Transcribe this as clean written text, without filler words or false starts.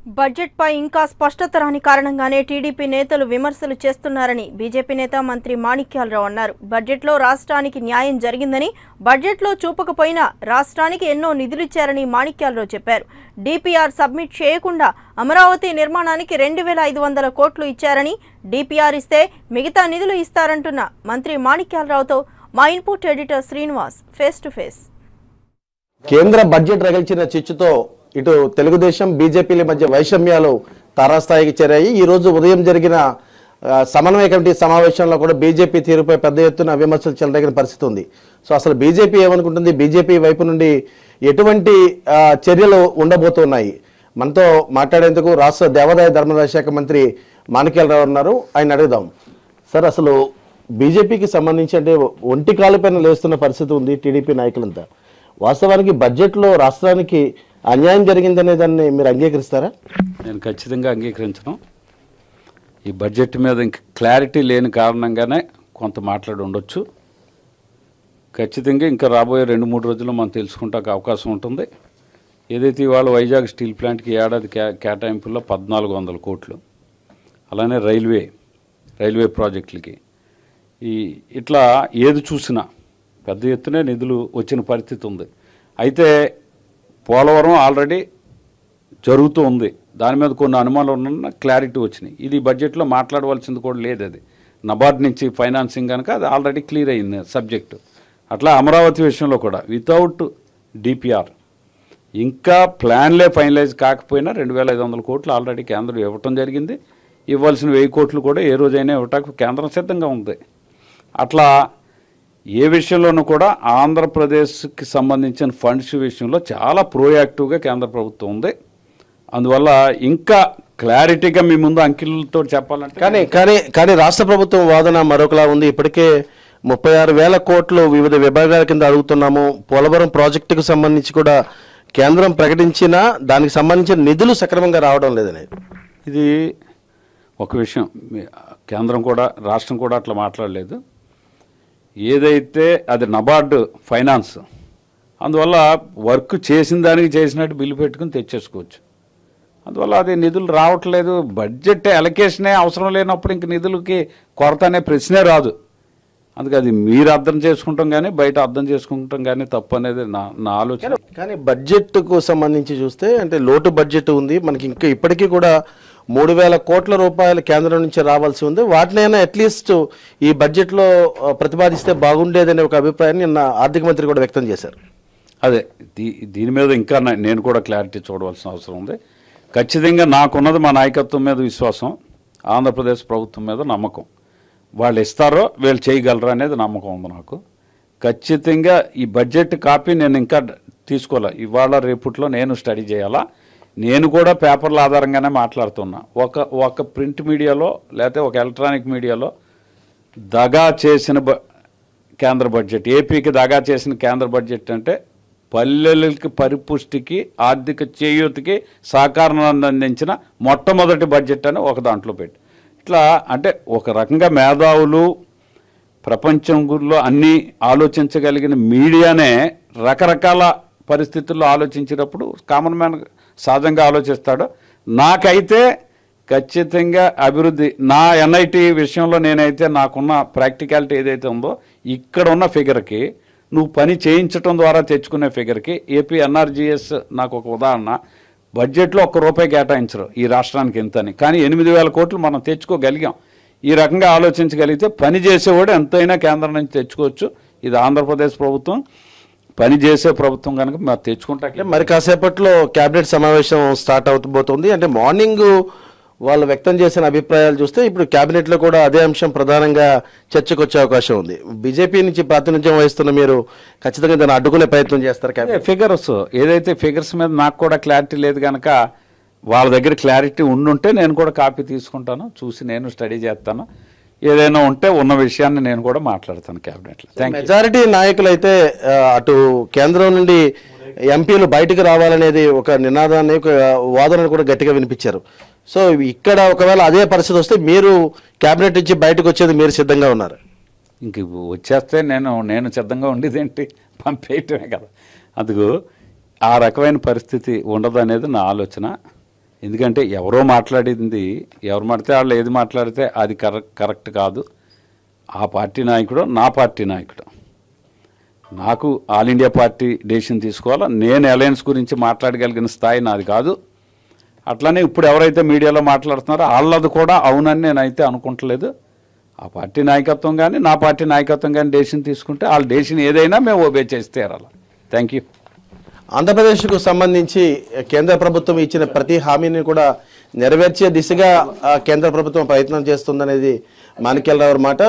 Budget పై ఇంకా స్పష్టత రాని కారణంగానే టీడీపీ నేతలు విమర్శలు చేస్తున్నారని బీజేపీ నేత మంత్రి మాణిక్యాలరావు అన్నారు. బడ్జెట్లో రాష్ట్రానికి న్యాయం జరిగిందని, బడ్జెట్లో చూపకపోయినా రాష్ట్రానికి ఎన్నో నిధులిచ్చారని మాణిక్యాలరావు చెప్పారు. డిపిఆర్ సబ్మిట్ చేయకుండా అమరావతి నిర్మాణానికి 2500 కోట్లు ఇచ్చారని, డిపిఆర్ ఇస్తే మిగతా నిధులు ఇస్తారంటున్న మంత్రి మాణిక్యాలరావుతో మా input editor Srinivas face to face. కేంద్ర బడ్జెట్ రగిల్చిన చిచ్చుతో ఇటు తెలుగుదేశం బీజేపీల మధ్య వైషమ్యాలు తారాస్థాయికి చేరాయి. ఈ రోజు ఉదయం జరిగిన సమన్వయ కమిటీ సమావేశంలో కూడా బీజేపీ తీరుపై పెద్ద ఎత్తున విమర్శలు చెలరేగిన పరిస్థితి ఉంది. సో అసలు బీజేపీ ఏమనుకుంటుంది, బీజేపీ వైపు నుండి ఎటువంటి చర్యలు ఉండబోతున్నాయి? మనతో మాట్లాడేందుకు రాష్ట్ర దేవాదాయ ధర్మాదాయ శాఖ మంత్రి మాణిక్యాలరావు ఉన్నారు. ఆయన అడుగుదాం. సార్, అసలు బీజేపీకి సంబంధించి అంటే ఒంటి కాలుపైన లేస్తున్న పరిస్థితి ఉంది టీడీపీ నాయకులంతా. వాస్తవానికి బడ్జెట్లో రాష్ట్రానికి అన్యాయం జరిగిందనే దాన్ని మీరు అంగీకరిస్తారా? నేను ఖచ్చితంగా అంగీకరించను. ఈ బడ్జెట్ మీద ఇంక క్లారిటీ లేని కారణంగానే కొంత మాట్లాడి ఉండొచ్చు. ఖచ్చితంగా ఇంకా రాబోయే 2-3 రోజుల్లో మనం తెలుసుకుంటానికి అవకాశం ఉంటుంది. ఏదైతే ఇవాళ వైజాగ్ స్టీల్ ప్లాంట్కి ఏడాది కేటాయింపుల్లో 1400 కోట్లు, అలానే రైల్వే ప్రాజెక్టులకి ఇట్లా ఏది చూసినా పెద్ద ఎత్తునే నిధులు వచ్చిన పరిస్థితి ఉంది. అయితే పోలవరం ఆల్రెడీ జరుగుతూ ఉంది. దాని మీద కొన్ని అనుమానాలు ఉన్న క్లారిటీ వచ్చినాయి. ఇది బడ్జెట్లో మాట్లాడవలసింది కూడా లేదు. అది నబార్డ్ నుంచి ఫైనాన్సింగ్ కనుక అది ఆల్రెడీ క్లియర్ అయింది సబ్జెక్టు. అట్లా అమరావతి విషయంలో కూడా వితౌట్ డిపిఆర్ ఇంకా ప్లాన్లే ఫైనలైజ్ కాకపోయినా 2500 కోట్లు ఆల్రెడీ కేంద్రం ఇవ్వటం జరిగింది. ఇవ్వాల్సిన 1000 కోట్లు కూడా ఏ రోజైనా ఇవ్వటానికి కేంద్రం సిద్ధంగా ఉంది. అట్లా ఏ విషయంలోనూ కూడా ఆంధ్రప్రదేశ్కి సంబంధించిన ఫండ్స్ విషయంలో చాలా ప్రోయాక్టివ్గా కేంద్ర ప్రభుత్వం ఉంది. అందువల్ల ఇంకా క్లారిటీగా మీ ముందు అంకెలతో చెప్పాలంటే కానీ రాష్ట్ర ప్రభుత్వం వాదన మరొకలా ఉంది. ఇప్పటికే 36,000 కోట్లు వివిధ విభాగాల కింద అడుగుతున్నాము. పోలవరం ప్రాజెక్టుకు సంబంధించి కూడా కేంద్రం ప్రకటించినా దానికి సంబంధించిన నిధులు సక్రమంగా రావడం లేదనేది ఇది ఒక విషయం. కేంద్రం కూడా రాష్ట్రం కూడా అట్లా మాట్లాడలేదు. ఏదైతే అది నబార్డు ఫైనాన్స్, అందువల్ల వర్క్ చేసిన దానికి చేసినట్టు బిల్లు పెట్టుకుని తెచ్చేసుకోవచ్చు. అందువల్ల అది నిధులు రావట్లేదు. బడ్జెట్ అలొకేషనే అవసరం లేనప్పుడు ఇంక నిధులకి కొరత అనే ప్రశ్నే రాదు. అందుకే అది మీరు అర్థం చేసుకుంటాం కానీ బయట అర్థం చేసుకుంటాం కానీ తప్పు అనేది నా ఆలోచన. కానీ బడ్జెట్కు సంబంధించి చూస్తే అంటే లోటు బడ్జెట్ ఉంది మనకి. ఇంకా ఇప్పటికీ కూడా 3,000 కోట్ల రూపాయలు కేంద్రం నుంచి రావాల్సి ఉంది. వాటినైనా అట్లీస్ట్ ఈ బడ్జెట్లో ప్రతిపాదిస్తే బాగుండేదనే ఒక అభిప్రాయాన్ని నిన్న ఆర్థిక మంత్రి కూడా వ్యక్తం చేశారు. అదే దీని మీద ఇంకా నేను కూడా క్లారిటీ చూడవలసిన అవసరం ఉంది. ఖచ్చితంగా నాకున్నది మా నాయకత్వం మీద విశ్వాసం, ఆంధ్రప్రదేశ్ ప్రభుత్వం మీద నమ్మకం. వాళ్ళు ఇస్తారో వీళ్ళు చేయగలరా అనేది నమ్మకం ఉంది నాకు. ఖచ్చితంగా ఈ బడ్జెట్ కాపీ నేను ఇంకా తీసుకోవాలా. ఇవాళ రేపట్లో నేను స్టడీ చేయాలా. నేను కూడా పేపర్ల ఆధారంగానే మాట్లాడుతున్నా. ఒక ప్రింట్ మీడియాలో లేకపోతే ఒక ఎలక్ట్రానిక్ మీడియాలో దగా చేసిన కేంద్ర బడ్జెట్, ఏపీకి దగా చేసిన కేంద్ర బడ్జెట్ అంటే పల్లెలకి పరిపుష్టికి ఆర్థిక చేయూతకి సహకారాన్ని అందించిన మొట్టమొదటి బడ్జెట్ అని ఒక దాంట్లో పెట్టి ఇట్లా అంటే ఒక రకంగా మేధావులు ప్రపంచం గురిలో అన్నీ ఆలోచించగలిగిన మీడియానే రకరకాల పరిస్థితుల్లో ఆలోచించేటప్పుడు కామన్ మ్యాన్ సహజంగా ఆలోచిస్తాడు. నాకైతే ఖచ్చితంగా అభివృద్ధి నా ఎన్ఐటి విషయంలో నేనైతే నాకున్న ప్రాక్టికాలిటీ ఏదైతే ఉందో ఇక్కడ ఉన్న ఫిగర్కి నువ్వు పని చేయించడం ద్వారా తెచ్చుకునే ఫిగర్కి ఏపీ ఎన్ఆర్జీఎస్ నాకు ఒక ఉదాహరణ. బడ్జెట్లో ₹1 కేటాయించరు ఈ రాష్ట్రానికి ఎంతని, కానీ 8,000 కోట్లు మనం తెచ్చుకోగలిగాం. ఈ రకంగా ఆలోచించగలిగితే పని చేసేవాడు ఎంతైనా కేంద్రం నుంచి తెచ్చుకోవచ్చు. ఇది ఆంధ్రప్రదేశ్ ప్రభుత్వం పని చేసే ప్రభుత్వం కనుక మరి తెచ్చుకుంటా. మరి కాసేపట్లో కేబినెట్ సమావేశం స్టార్ట్ అవుతబోతుంది. అంటే మార్నింగ్ వాళ్ళు వ్యక్తం చేసిన అభిప్రాయాలు చూస్తే ఇప్పుడు కేబినెట్లో కూడా అదే అంశం ప్రధానంగా చర్చకు వచ్చే అవకాశం ఉంది. బీజేపీ నుంచి ప్రాతినిధ్యం వహిస్తున్న మీరు ఖచ్చితంగా దాన్ని అడ్డుకునే ప్రయత్నం చేస్తారు. ఫిగర్స్ ఏదైతే ఫిగర్స్ మీద నాకు కూడా క్లారిటీ లేదు కనుక వాళ్ళ దగ్గర క్లారిటీ ఉండుంటే నేను కూడా కాపీ తీసుకుంటాను, చూసి నేను స్టడీ చేస్తాను. ఏదైనా ఉంటే ఉన్న విషయాన్ని నేను కూడా మాట్లాడతాను క్యాబినెట్లో. మెజారిటీ నాయకులు అయితే అటు కేంద్రం నుండి ఎంపీలు బయటకు రావాలనేది ఒక నినాదాన్ని, ఒక వాదనను కూడా గట్టిగా వినిపించారు. సో ఇక్కడ ఒకవేళ అదే పరిస్థితి వస్తే మీరు కేబినెట్ నుంచి బయటకు వచ్చేది మీరు సిద్ధంగా ఉన్నారు? ఇంక వచ్చేస్తే నేను సిద్ధంగా ఉండేదేంటి, పంపేయటమే కదా. అందుకు ఆ రకమైన పరిస్థితి ఉండదు అనేది నా ఆలోచన. ఎందుకంటే ఎవరో మాట్లాడింది ఎవరు మాడితే వాళ్ళు ఏది మాట్లాడితే అది కరెక్ట్ కాదు. ఆ పార్టీ నాయకుడు నా పార్టీ నాయకుడు, నాకు ఆల్ ఇండియా పార్టీ డెసిషన్ తీసుకోవాలా. నేను అలయన్స్ గురించి మాట్లాడగలిగిన స్థాయి నాది కాదు. అట్లానే ఇప్పుడు ఎవరైతే మీడియాలో మాట్లాడుతున్నారో వాళ్ళది కూడా అవునని నేనైతే అనుకుంటలేదు. ఆ పార్టీ నాయకత్వం కానీ నా పార్టీ నాయకత్వం కానీ డెసిషన్ తీసుకుంటే వాళ్ళ డెసిషన్ ఏదైనా మేము ఓబే చేస్తే అలా. Thank you. ఆంధ్రప్రదేశ్కు సంబంధించి కేంద్ర ప్రభుత్వం ఇచ్చిన ప్రతి హామీని కూడా నెరవేర్చే దిశగా కేంద్ర ప్రభుత్వం ప్రయత్నం చేస్తుందనేది మాణిక్యాలరావు మాట.